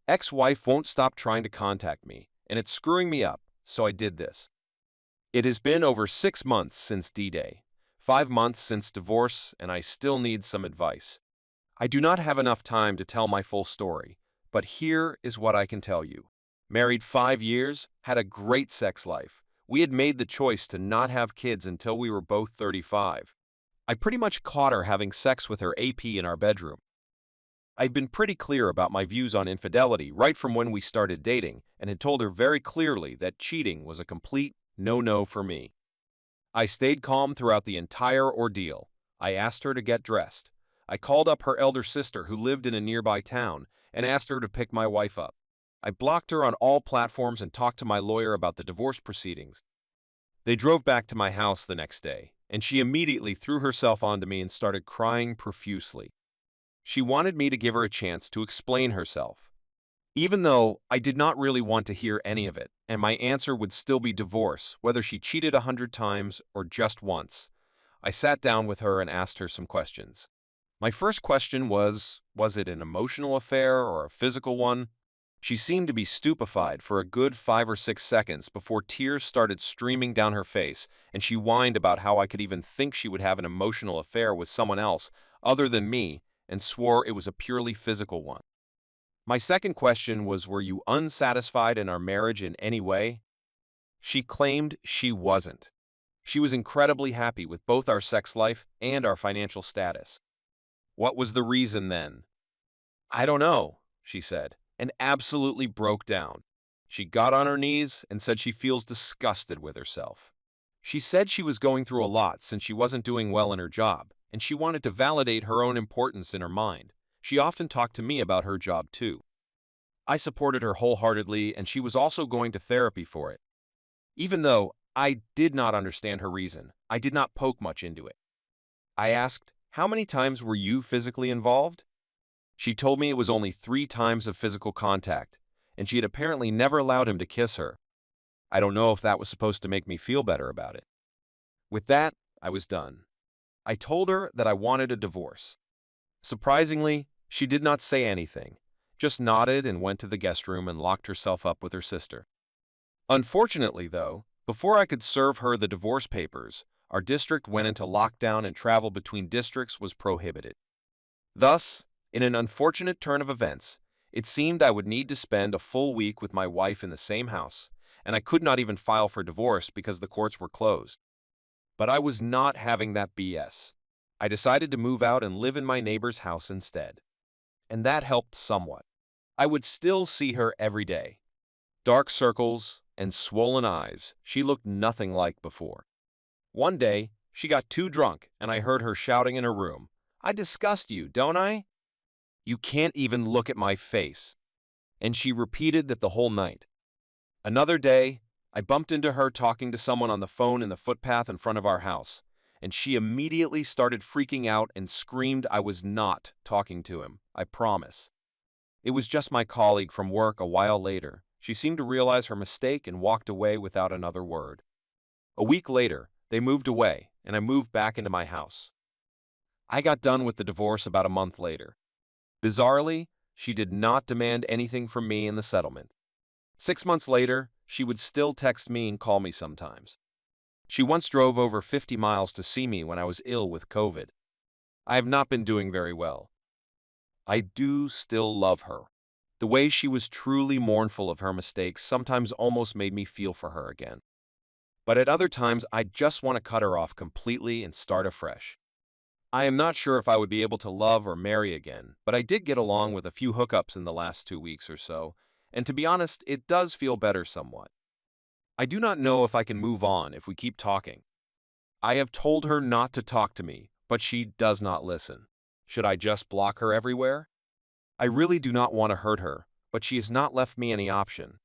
Ex-wife won't stop trying to contact me, and it's screwing me up, so I did this. It has been over 6 months since D-Day, 5 months since divorce, and I still need some advice. I do not have enough time to tell my full story, but here is what I can tell you. Married 5 years, had a great sex life. We had made the choice to not have kids until we were both 35. I pretty much caught her having sex with her AP in our bedroom. I'd been pretty clear about my views on infidelity right from when we started dating and had told her very clearly that cheating was a complete no-no for me. I stayed calm throughout the entire ordeal. I asked her to get dressed. I called up her elder sister who lived in a nearby town and asked her to pick my wife up. I blocked her on all platforms and talked to my lawyer about the divorce proceedings. They drove back to my house the next day, and she immediately threw herself onto me and started crying profusely. She wanted me to give her a chance to explain herself. Even though I did not really want to hear any of it, and my answer would still be divorce, whether she cheated 100 times or just once, I sat down with her and asked her some questions. My first question was it an emotional affair or a physical one? She seemed to be stupefied for a good 5 or 6 seconds before tears started streaming down her face, and she whined about how I could even think she would have an emotional affair with someone else other than me, and swore it was a purely physical one. My second question was, were you unsatisfied in our marriage in any way? She claimed she wasn't. She was incredibly happy with both our sex life and our financial status. What was the reason then? I don't know, she said, and absolutely broke down. She got on her knees and said she feels disgusted with herself. She said she was going through a lot since she wasn't doing well in her job, and she wanted to validate her own importance in her mind. She often talked to me about her job too. I supported her wholeheartedly, and she was also going to therapy for it. Even though I did not understand her reason, I did not poke much into it. I asked, "How many times were you physically involved?" She told me it was only 3 times of physical contact, and she had apparently never allowed him to kiss her. I don't know if that was supposed to make me feel better about it. With that, I was done. I told her that I wanted a divorce. Surprisingly, she did not say anything, just nodded and went to the guest room and locked herself up with her sister. Unfortunately, though, before I could serve her the divorce papers, our district went into lockdown and travel between districts was prohibited. Thus, in an unfortunate turn of events, it seemed I would need to spend a full week with my wife in the same house, and I could not even file for divorce because the courts were closed. But I was not having that BS. I decided to move out and live in my neighbor's house instead. And that helped somewhat. I would still see her every day. Dark circles and swollen eyes, she looked nothing like before. One day, she got too drunk and I heard her shouting in her room, "I disgust you, don't I? You can't even look at my face." And she repeated that the whole night. Another day, I bumped into her talking to someone on the phone in the footpath in front of our house, and she immediately started freaking out and screamed I was not talking to him, I promise. It was just my colleague from work a while later. She seemed to realize her mistake and walked away without another word. A week later, they moved away, and I moved back into my house. I got done with the divorce about a month later. Bizarrely, she did not demand anything from me in the settlement. 6 months later, she would still text me and call me sometimes. She once drove over 50 miles to see me when I was ill with COVID. I have not been doing very well. I do still love her. The way she was truly mournful of her mistakes sometimes almost made me feel for her again. But at other times, I just want to cut her off completely and start afresh. I am not sure if I would be able to love or marry again, but I did get along with a few hookups in the last 2 weeks or so, and to be honest, it does feel better somewhat. I do not know if I can move on if we keep talking. I have told her not to talk to me, but she does not listen. Should I just block her everywhere? I really do not want to hurt her, but she has not left me any option.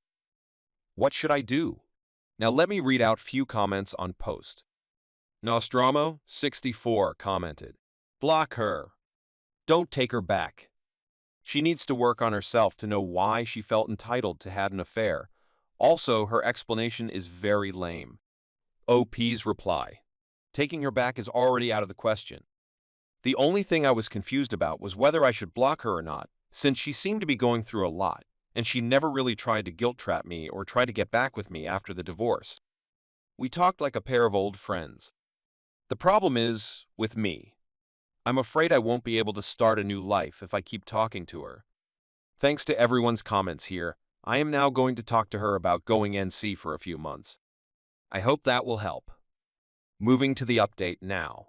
What should I do? Now let me read out few comments on post. Nostromo 64 commented, "Block her. Don't take her back. She needs to work on herself to know why she felt entitled to have an affair. Also, her explanation is very lame." OP's reply, "Taking her back is already out of the question. The only thing I was confused about was whether I should block her or not, since she seemed to be going through a lot, and she never really tried to guilt-trap me or try to get back with me after the divorce. We talked like a pair of old friends. The problem is, with me, I'm afraid I won't be able to start a new life if I keep talking to her. Thanks to everyone's comments here, I am now going to talk to her about going NC for a few months. I hope that will help. Moving to the update now.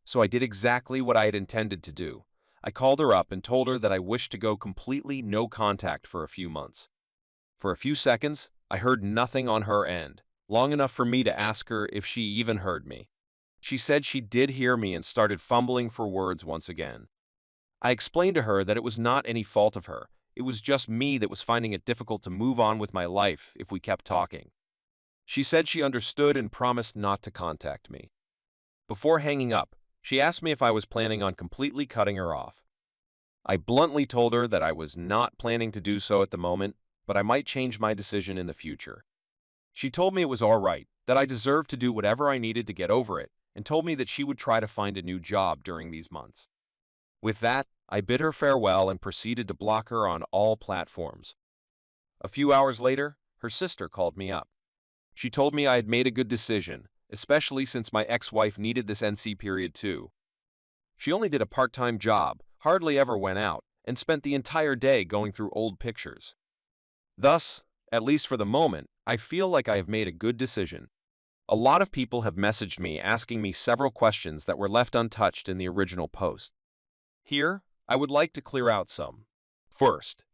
So I did exactly what I had intended to do. I called her up and told her that I wished to go completely no contact for a few months. For a few seconds, I heard nothing on her end, long enough for me to ask her if she even heard me. She said she did hear me and started fumbling for words once again. I explained to her that it was not any fault of her. It was just me that was finding it difficult to move on with my life if we kept talking. She said she understood and promised not to contact me. Before hanging up, she asked me if I was planning on completely cutting her off. I bluntly told her that I was not planning to do so at the moment, but I might change my decision in the future. She told me it was all right, that I deserved to do whatever I needed to get over it, and told me that she would try to find a new job during these months. With that, I bid her farewell and proceeded to block her on all platforms. A few hours later, her sister called me up. She told me I had made a good decision, especially since my ex-wife needed this NC period too. She only did a part-time job, hardly ever went out, and spent the entire day going through old pictures. Thus, at least for the moment, I feel like I have made a good decision. A lot of people have messaged me asking me several questions that were left untouched in the original post. Here, I would like to clear out some. First,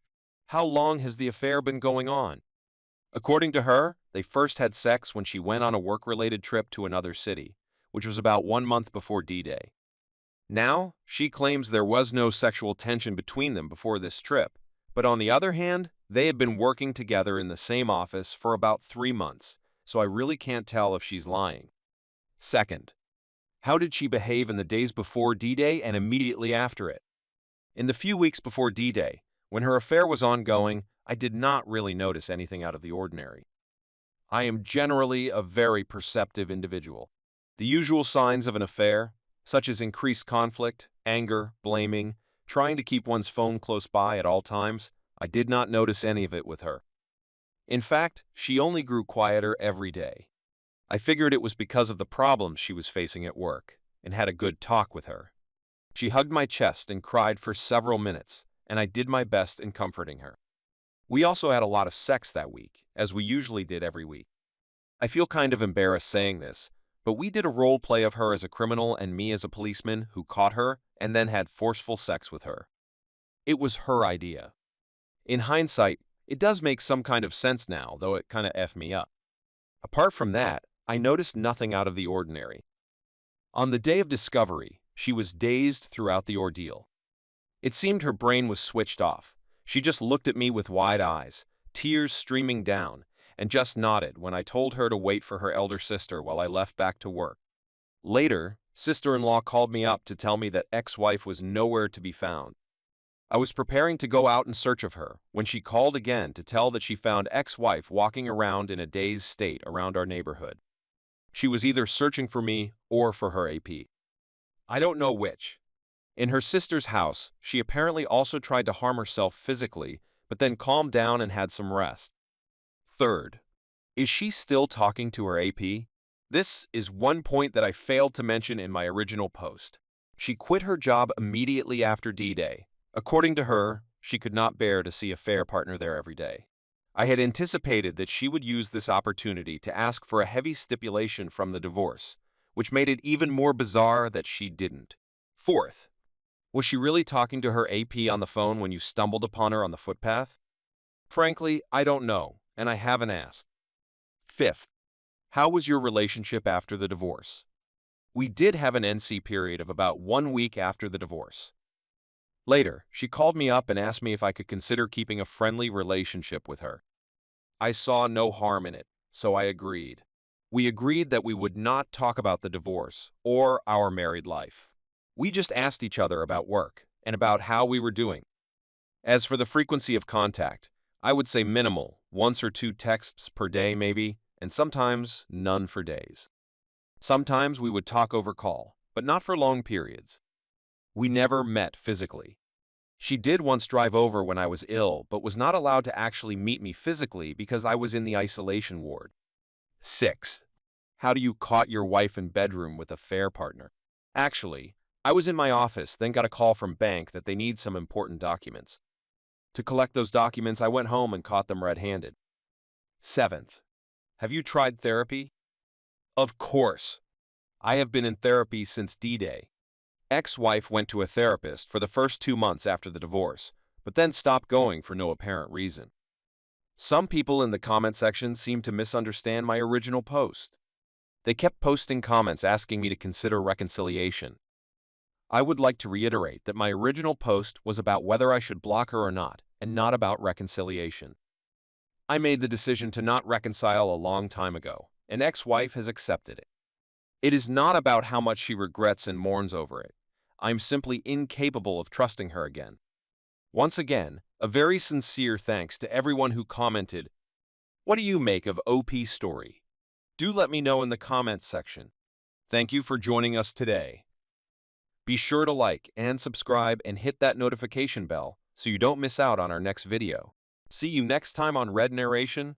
how long has the affair been going on? According to her, they first had sex when she went on a work-related trip to another city, which was about 1 month before D-Day. Now, she claims there was no sexual tension between them before this trip, but on the other hand, they had been working together in the same office for about 3 months, so I really can't tell if she's lying. Second, how did she behave in the days before D-Day and immediately after it? In the few weeks before D-Day, when her affair was ongoing, I did not really notice anything out of the ordinary. I am generally a very perceptive individual. The usual signs of an affair, such as increased conflict, anger, blaming, trying to keep one's phone close by at all times, I did not notice any of it with her. In fact, she only grew quieter every day. I figured it was because of the problems she was facing at work, and had a good talk with her. She hugged my chest and cried for several minutes, and I did my best in comforting her. We also had a lot of sex that week, as we usually did every week. I feel kind of embarrassed saying this, but we did a role play of her as a criminal and me as a policeman who caught her and then had forceful sex with her. It was her idea. In hindsight, it does make some kind of sense now, though it kind of effed me up. Apart from that, I noticed nothing out of the ordinary. On the day of discovery, she was dazed throughout the ordeal. It seemed her brain was switched off. She just looked at me with wide eyes, tears streaming down, and just nodded when I told her to wait for her elder sister while I left back to work. Later, sister-in-law called me up to tell me that ex-wife was nowhere to be found. I was preparing to go out in search of her when she called again to tell that she found ex-wife walking around in a dazed state around our neighborhood. She was either searching for me or for her AP. I don't know which. In her sister's house, she apparently also tried to harm herself physically, but then calmed down and had some rest. Third, is she still talking to her AP? This is one point that I failed to mention in my original post. She quit her job immediately after D-Day. According to her, she could not bear to see a fair partner there every day. I had anticipated that she would use this opportunity to ask for a heavy stipulation from the divorce, which made it even more bizarre that she didn't. Fourth, was she really talking to her AP on the phone when you stumbled upon her on the footpath? Frankly, I don't know, and I haven't asked. Fifth, how was your relationship after the divorce? We did have an NC period of about 1 week after the divorce. Later, she called me up and asked me if I could consider keeping a friendly relationship with her. I saw no harm in it, so I agreed. We agreed that we would not talk about the divorce or our married life. We just asked each other about work and about how we were doing. As for the frequency of contact, I would say minimal, 1 or 2 texts per day maybe, and sometimes none for days. Sometimes we would talk over call, but not for long periods. We never met physically. She did once drive over when I was ill, but was not allowed to actually meet me physically because I was in the isolation ward. 6. How do you caught your wife in bedroom with affair partner? Actually, I was in my office, then got a call from bank that they need some important documents. To collect those documents, I went home and caught them red-handed. 7th. Have you tried therapy? Of course. I have been in therapy since D-Day. Ex-wife went to a therapist for the first 2 months after the divorce, but then stopped going for no apparent reason. Some people in the comment section seemed to misunderstand my original post. They kept posting comments asking me to consider reconciliation. I would like to reiterate that my original post was about whether I should block her or not, and not about reconciliation. I made the decision to not reconcile a long time ago, and ex-wife has accepted it. It is not about how much she regrets and mourns over it. I'm simply incapable of trusting her again. Once again, a very sincere thanks to everyone who commented. What do you make of OP's story? Do let me know in the comments section. Thank you for joining us today. Be sure to like and subscribe and hit that notification bell so you don't miss out on our next video. See you next time on Red Narration.